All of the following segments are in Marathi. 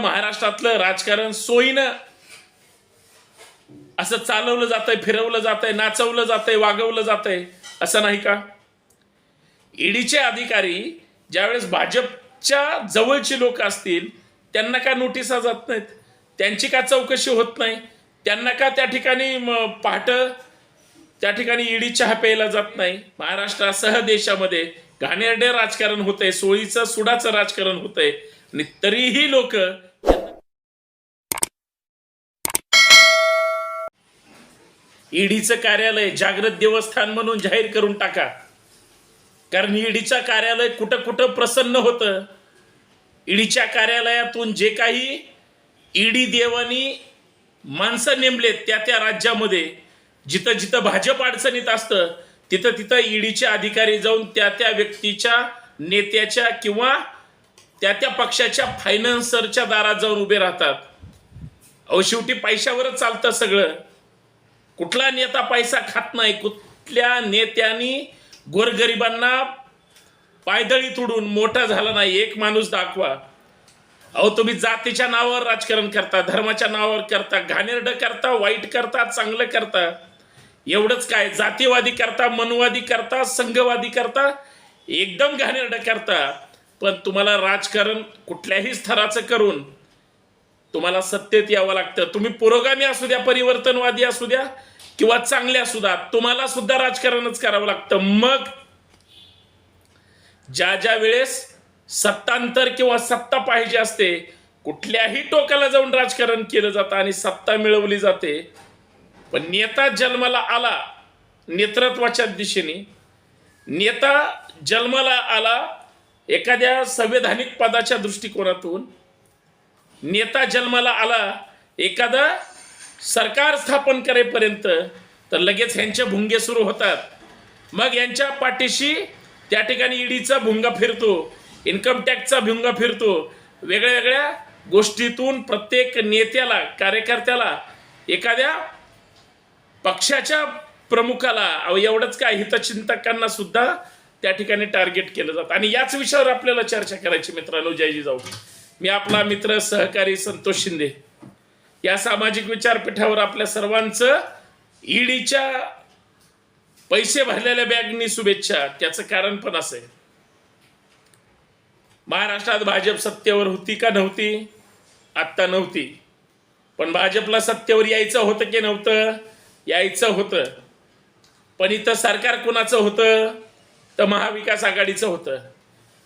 महाराष्ट्रातलं राजकारण सोयीनं असं चालवलं जातंय, फिरवलं जातंय, नाचवलं जातंय, वागवलं जातंय, असं नाही का? ईडीचे अधिकारी ज्यावेळेस भाजपच्या जवळची लोक असतील त्यांना का नोटिसा जात नाहीत, त्यांची का चौकशी होत नाही, त्यांना का त्या ठिकाणी पहाट त्या ठिकाणी ईडी चहा प्यायला जात नाही? महाराष्ट्रासह देशामध्ये घाणेरडे राजकारण होतंय, सोळीचं सुडाचं राजकारण होतंय आणि तरीही लोक ईडीचं कार्यालय जागृत देवस्थान म्हणून जाहीर करून टाका. कारण ईडीचं कार्यालय कुठं कुठं प्रसन्न होतं. ईडीच्या कार्यालयातून जे काही ईडी देवानी माणसं नेमलेत त्या राज्यामध्ये जिथं जिथं भाजप अडचणीत असतं तिथं तिथं ईडीचे अधिकारी जाऊन त्या व्यक्तीच्या नेत्याच्या किंवा त्या पक्षाच्या फायनान्सरच्या दारात जाऊन उभे राहतात. अहो शेवटी पैशावरच चालतं सगळं. कुठला नेता पैसा खात नाही. कुठल्या नेत्यांनी गोरगरिबांना पायदळी तुडून मोठा झाला नाही. एक माणूस दाखवा. अहो तुम्ही जातीच्या नावावर राजकारण करता, धर्माच्या नावावर करता, घाणेरडं करता, वाईट करता, चांगलं करता. एवढंच काय, जातीवादी करता, मनवादी करता, संघवादी करता, एकदम घाणेरडं करता. पण तुम्हाला राजकारण कुठल्याही स्तराचं करून तुम्हाला सत्तेत यावं लागतं. तुम्ही पुरोगामी असू द्या, परिवर्तनवादी असू द्या किंवा चांगले असू द्या, तुम्हाला सुद्धा राजकारणच करावं लागतं. मग ज्या वेळेस सत्तांतर किंवा सत्ता पाहिजे असते कुठल्याही टोकाला जाऊन राजकारण केलं जातं आणि सत्ता मिळवली जाते. पण नेता जन्माला आला नेतृत्वाच्या दिशेने, नेता जन्माला आला एखाद्या संवैधानिक पदाच्या दृष्टिकोनातून, नेता जन्माला आला एखादा सरकार स्थापन करेपर्यंत, तर लगेच ह्यांचे भुंगे सुरू होतात. मग यांच्या पाठीशी त्या ठिकाणी ईडीचा भुंगा फिरतो, इन्कम टॅक्सचा भुंगा फिरतो. वेगळ्या वेगळ्या गोष्टीतून प्रत्येक नेत्याला, कार्यकर्त्याला, एखाद्या पक्षाच्या प्रमुखाला, एवढंच काय, हितचिंतकांना सुद्धा त्या ठिकाणी टार्गेट केलं जातं. आणि याच विषयावर आपल्याला चर्चा करायची मित्रांनो. जयजी जाऊ. मी आपला मित्र सहकारी संतोष शिंदे. या सामाजिक विचारपीठावर आपल्या सर्वांचं ईडीच्या पैसे भरलेल्या बॅगनी शुभेच्छा. त्याचं कारण पण असं आहे, महाराष्ट्रात भाजप सत्तेवर होती का नव्हती? आत्ता नव्हती. पण भाजपला सत्तेवर यायचं होतं की नव्हतं? यायचं होतं. पण इथं सरकार कुणाचं होतं? तर महाविकास आघाडीचं होतं.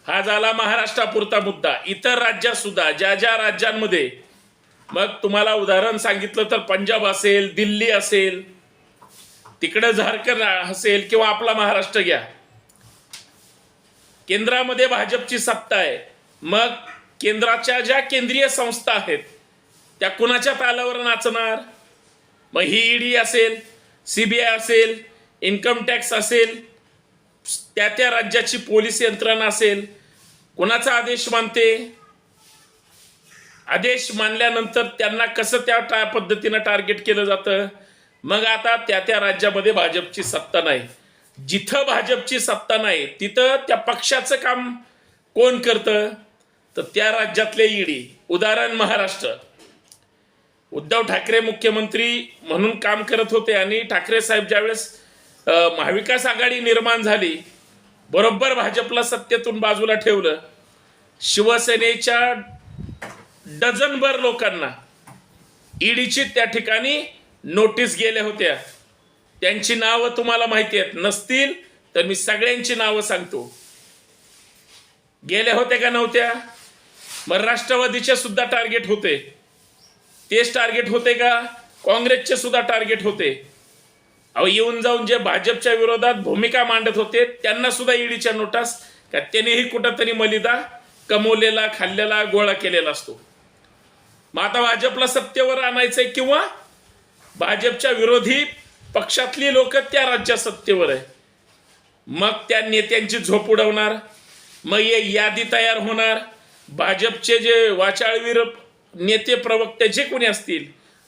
हा झाला महाराष्ट्रापुरता मुद्दा. इतर राज्यात सुद्धा ज्या राज्यांमध्ये, मग तुम्हाला उदाहरण सांगितलं तर पंजाब असेल, दिल्ली असेल, तिकडं झारखंड असेल किंवा आपला महाराष्ट्र घ्या, केंद्रामध्ये भाजपची सत्ता आहे. मग केंद्राच्या ज्या केंद्रीय संस्था आहेत त्या कुणाच्या तालावर नाचणार? मग ही ईडी असेल, सीबीआय असेल, इन्कम टॅक्स असेल, त्या राज्याची पोलीस यंत्रणा असेल, कोणाचा आदेश मानते? आदेश मानल्यानंतर त्यांना कसं त्या पद्धतीनं टार्गेट केलं जातं? मग आता त्या राज्यामध्ये भाजपची सत्ता नाही. जिथं भाजपची सत्ता नाही तिथं त्या पक्षाचं काम कोण करतं? तर त्या राज्यातले ईडी. उदाहरण महाराष्ट्र. उद्धव ठाकरे मुख्यमंत्री म्हणून काम करत होते आणि ठाकरे साहेब ज्यावेळेस महाविकास आघाडी निर्माण झाली, बरोबर भाजपला सत्तेतून बाजूला ठेवलं. शिवसेनेच्या डझनभर लोकांना ईडीची त्या ठिकाणी नोटीस गेल्या होत्या. त्यांची नावं तुम्हाला माहिती आहेत. नसतील तर मी सगळ्यांची नावं सांगतो. गेल्या होत्या का नव्हत्या? मग राष्ट्रवादीचे सुद्धा टार्गेट होते. तेच टार्गेट होते का? काँग्रेसचे सुद्धा टार्गेट होते. येऊन जाऊन जे भाजपच्या विरोधात भूमिका मांडत होते त्यांना सुद्धा ईडीच्या नोटीस, का त्यांनीही कुठंतरी मलिदा कमवलेला, खाल्लेला, गोळा केलेला असतो. मग आता भाजपला सत्तेवर आणायचंय किंवा भाजपच्या विरोधी पक्षातली लोक त्या राज्यात सत्तेवर आहे. मग त्या नेत्यांची झोप उडवणार. मग यादी तयार होणार. भाजपचे जे वाचाळवीर नेते, प्रवक्ते जे कोणी असतील,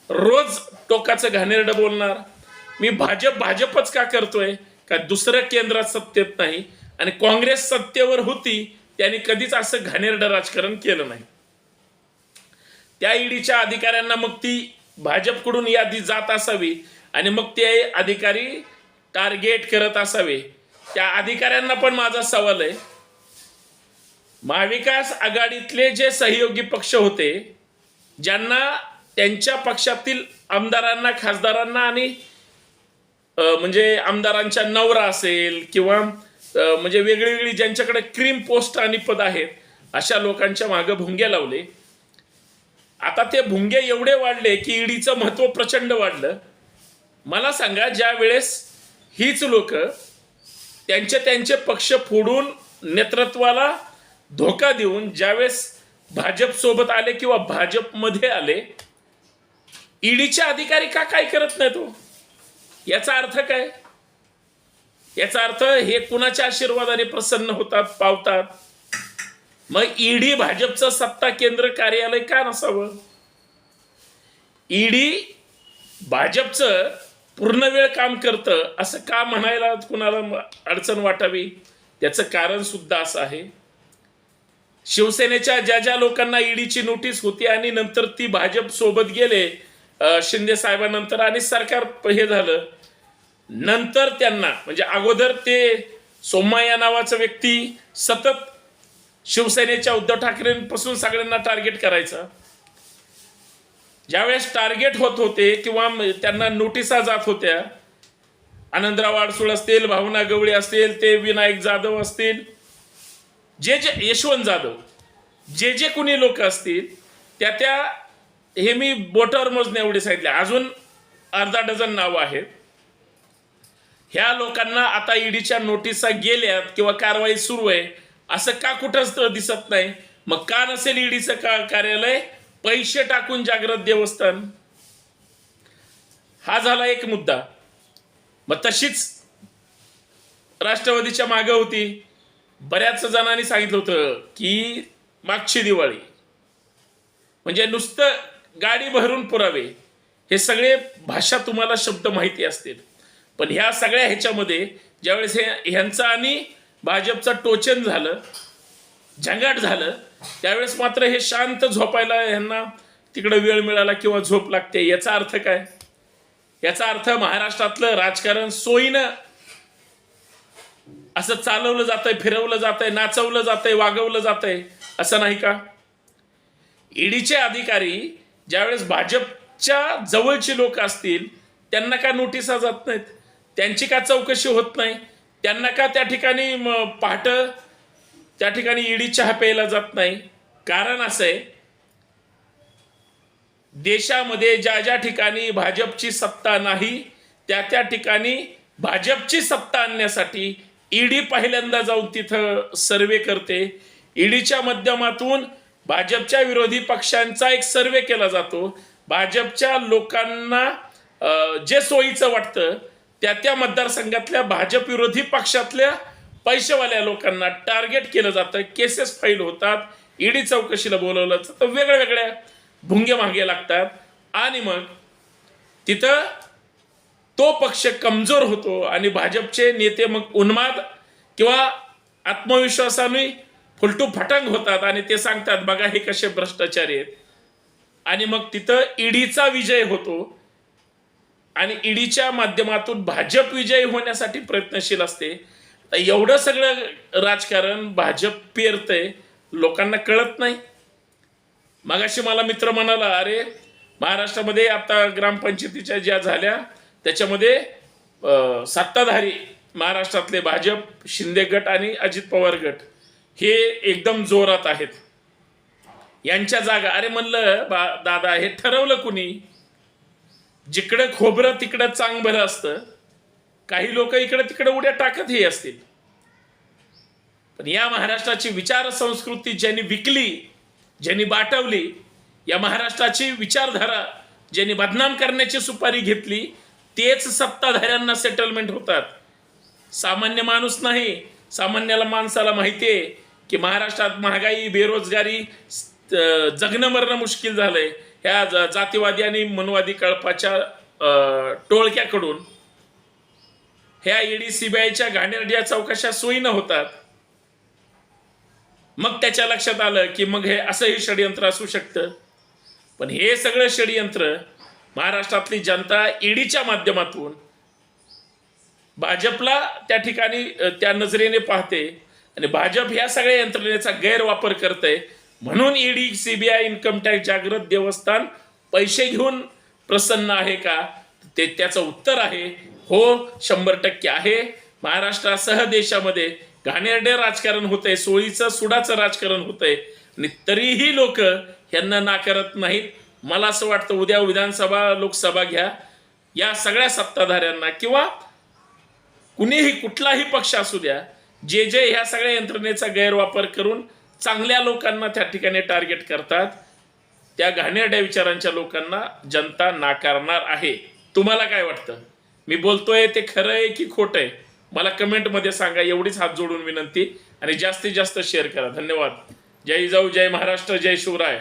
रोज टोकाचं घाणेरडं बोलणार. मी भाजपच का करतोय? का दुसरं केंद्रात सत्तेत नाही आणि काँग्रेस सत्तेवर होती, त्यांनी कधीच असं घाणेरडं राजकारण केलं नाही. त्या ईडीच्या अधिकाऱ्यांना मग ती भाजपकडून यादी जात असावी आणि मग ते अधिकारी टार्गेट करत असावे. त्या अधिकाऱ्यांना पण माझा सवाल आहे, महाविकास आघाडीतले जे सहयोगी पक्ष होते, ज्यांना त्यांच्या पक्षातील आमदारांना, खासदारांना आणि म्हणजे आमदारांच्या नवरा असेल किंवा म्हणजे वेगळी ज्यांच्याकडे क्रीम पोस्ट आणि पद आहेत, अशा लोकांच्या मागे भुंगे लावले. आता ते भुंगे एवढे वाढले की ईडीचं महत्व प्रचंड वाढलं. मला सांगा, ज्या वेळेस हीच लोक त्यांचे पक्ष फोडून नेतृत्वाला धोका देऊन ज्यावेळेस भाजप सोबत आले किंवा भाजपमध्ये आले, ईडीचे अधिकारी का काय करत नाही तो? याचा अर्थ काय? याचा अर्थ हे कुणाच्या आशीर्वादाने प्रसन्न होतात, पावतात? मग ईडी भाजपचं सत्ता केंद्र कार्यालय का नसावं? ईडी भाजपचं पूर्ण वेळ काम करतं असं का म्हणायला कुणाला अडचण वाटावी? त्याचं कारण सुद्धा असं आहे, शिवसेनेच्या ज्या लोकांना ईडीची नोटीस होती आणि नंतर ती भाजप सोबत गेले शिंदे साहेबांनंतर आणि सरकार हे झालं, नंतर त्यांना म्हणजे अगोदर ते सोम्मा या नावाचा व्यक्ती सतत शिवसेनेच्या उद्धव ठाकरेंपासून सगळ्यांना टार्गेट करायचा. ज्यावेळेस टार्गेट होत होते किंवा त्यांना नोटिसा जात होत्या, आनंदराव अडसूळ असतील, भावना गवळी असतील, ते विनायक जाधव असतील, जे यशवंत जाधव, जे कुणी लोक असतील, त्या हे मी बोटावर मोजणे एवढे सांगितले, अजून अर्धा डझन नावं आहेत. ह्या लोकांना आता ईडीच्या नोटिसा गेल्यात किंवा कारवाई सुरू आहे असं का कुठंच दिसत नाही? मग का नसेल ईडीचं कार्यालय? पैसे टाकून जागृत देवस्थान, हा झाला एक मुद्दा. मग तशीच राष्ट्रवादीच्या मागे होती. बऱ्याच जणांनी सांगितलं होतं की मागची दिवाळी म्हणजे नुसतं गाडी भरून पुरावे, हे सगळे भाषा तुम्हाला शब्द माहिती असतील. पण ह्या सगळ्या ह्याच्यामध्ये ज्यावेळेस ह्यांचं आणि भाजपचं टोचन झालं, झंगाट झालं, त्यावेळेस मात्र हे शांत झोपायला ह्यांना तिकडे वेळ मिळाला किंवा झोप लागते. याचा अर्थ काय? याचा अर्थ महाराष्ट्रातलं राजकारण सोयीनं असं चालवलं जातंय, फिरवलं जातंय, नाचवलं जातंय, वागवलं जातंय, असं नाही का? ईडीचे अधिकारी ज्यावेळेस भाजपच्या जवळची लोक असतील, त्यांना का नोटिसा जात नाहीत? त्यांची का चौकशी होत नाही? त्यांना का त्या ठिकाणी पहाट त्या ठिकाणी ईडी चहा प्यायला जात नाही? कारण असं आहे, देशामध्ये ज्या ठिकाणी भाजपची सत्ता नाही, त्या ठिकाणी भाजपची सत्ता आणण्यासाठी ईडी पहिल्यांदा जाऊन तिथं सर्वे करते. ईडीच्या माध्यमातून भाजपच्या विरोधी पक्षांचा एक सर्वे केला जातो. भाजपच्या लोकांना जे सोयीचं वाटतं त्या मतदारसंघातल्या भाजप विरोधी पक्षातल्या पैसेवाल्या लोकांना टार्गेट केलं जातं, केसेस फाईल होतात, ईडी चौकशीला बोलवलं जातं, वेगळ्या भुंगे मागे लागतात आणि मग तिथं तो पक्ष कमजोर होतो आणि भाजपचे नेते मग उन्माद किंवा आत्मविश्वासाने फुलटू फटांग होतात आणि ते सांगतात बघा हे कसे भ्रष्टाचारी आहेत. आणि मग तिथं ईडीचा विजय होतो आणि ईडीच्या माध्यमातून भाजप विजयी होण्यासाठी प्रयत्नशील असते. एवढं सगळं राजकारण भाजप पेरतंय, लोकांना कळत नाही. मगाशी मला मित्र म्हणाला, अरे महाराष्ट्रामध्ये आता ग्रामपंचायतीच्या ज्या झाल्या त्याच्यामध्ये सत्ताधारी महाराष्ट्रातले भाजप, शिंदे गट आणि अजित पवार गट हे एकदम जोरात आहेत. यांच्या जागा, अरे म्हणलं दादा हे ठरवलं कुणी? जिकडं खोबरं तिकडं चांग भलं असतं. काही लोक इकडे तिकडे उड्या टाकतही असतील, पण या महाराष्ट्राची विचार संस्कृती ज्यांनी विकली, ज्यांनी बाटवली, या महाराष्ट्राची विचारधारा ज्यांनी बदनाम करण्याची सुपारी घेतली, तेच सत्ताधाऱ्यांना सेटलमेंट होतात. सामान्य माणूस नाही. सामान्याला माणसाला माहिती आहे की महाराष्ट्रात महागाई, बेरोजगारी, जगणं मरणं मुश्किल झालंय. ह्या जातीवादी आणि मनवादी कळपाच्या टोळक्याकडून ह्या ईडी सीबीआयच्या घाणेरड्या चौकशा सोयीनं होतात. मग त्याच्या लक्षात आलं की मग हे असंही षडयंत्र असू शकतं. पण हे सगळं षडयंत्र महाराष्ट्रातली जनता ईडीच्या माध्यमातून भाजपला त्या ठिकाणी त्या नजरेने पाहते आणि भाजप ह्या सगळ्या यंत्रणेचा गैरवापर करते. म्हणून ईडी, सीबीआय, इन्कम टॅक्स, जागृत देवस्थान पैसे घेऊन प्रसन्न आहे का? ते त्याचं उत्तर आहे हो, 100% आहे. महाराष्ट्रासह देशामध्ये घाणेरडे राजकारण होतंय, सोळीचं सुडाचं राजकारण होतंय आणि तरीही लोक यांना नाकारत नाहीत. मला असं वाटतं उद्या विधानसभा, लोकसभा घ्या, या सगळ्या सत्ताधाऱ्यांना किंवा कुणीही कुठलाही पक्ष असू द्या, जे ह्या सगळ्या यंत्रणेचा गैरवापर करून चांगल्या लोकांना त्या ठिकाणी टार्गेट करतात, त्या घाणेरड्या विचारांच्या लोकांना जनता नाकारणार आहे. तुम्हाला काय वाटतं? मी बोलतोय ते खरं आहे की खोटं आहे? मला कमेंटमध्ये सांगा. एवढीच हात जोडून विनंती आणि जास्तीत जास्त शेअर करा. धन्यवाद. जय जाऊ, जय महाराष्ट्र, जय शिवराय.